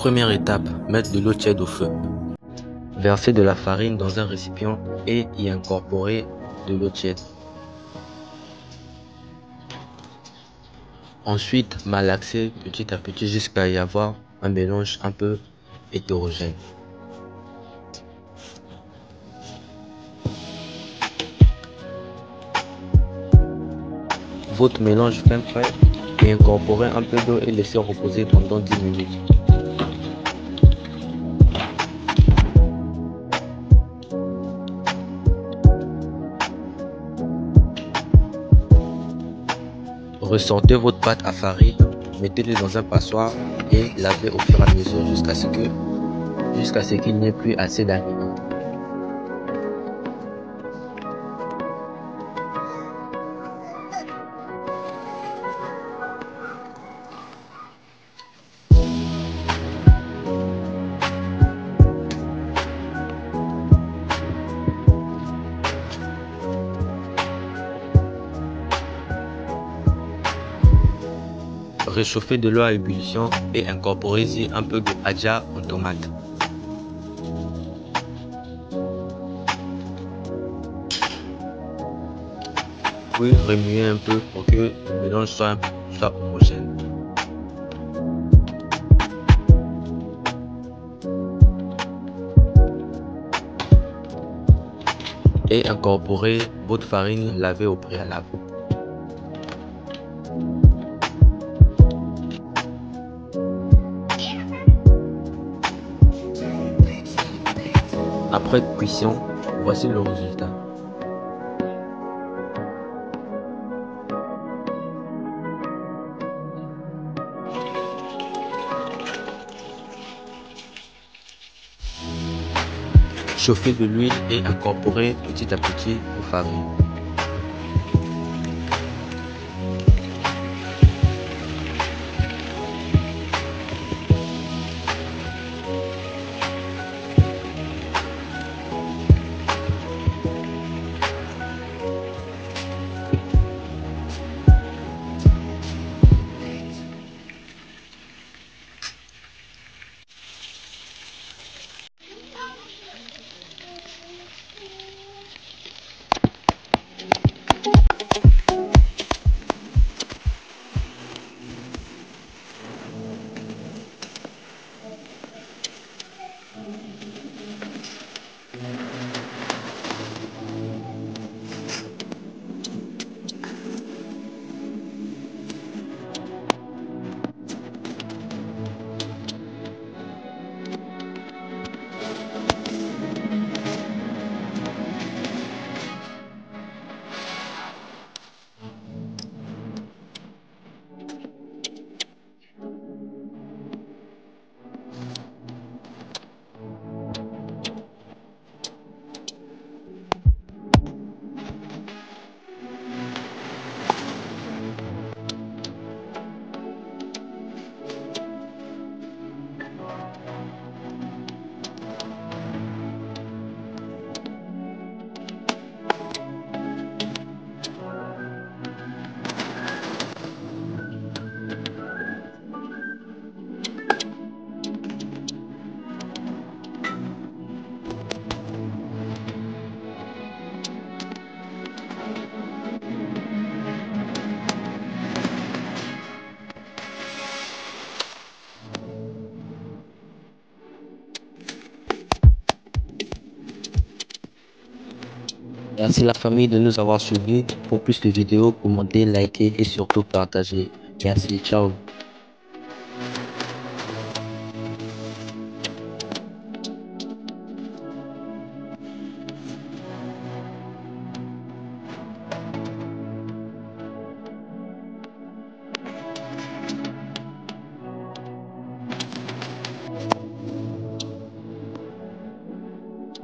Première étape, mettre de l'eau tiède au feu. Verser de la farine dans un récipient et y incorporer de l'eau tiède. Ensuite, malaxer petit à petit jusqu'à y avoir un mélange un peu hétérogène. Votre mélange fin prêt et incorporez un peu d'eau et laissez reposer pendant 10 minutes. Ressortez votre pâte à farine, mettez-le dans un passoire et lavez au fur et à mesure jusqu'à ce qu'il n'y ait plus assez d'aliments. Réchauffez de l'eau à ébullition et incorporez-y un peu de adja en tomate. Puis remuez un peu pour que le mélange soit homogène. Et incorporez votre farine lavée au préalable. Après cuisson, voici le résultat. Chauffez de l'huile et incorporez petit à petit vos farines. Merci la famille de nous avoir suivis. Pour plus de vidéos, commentez, likez et surtout partagez. Merci, ciao.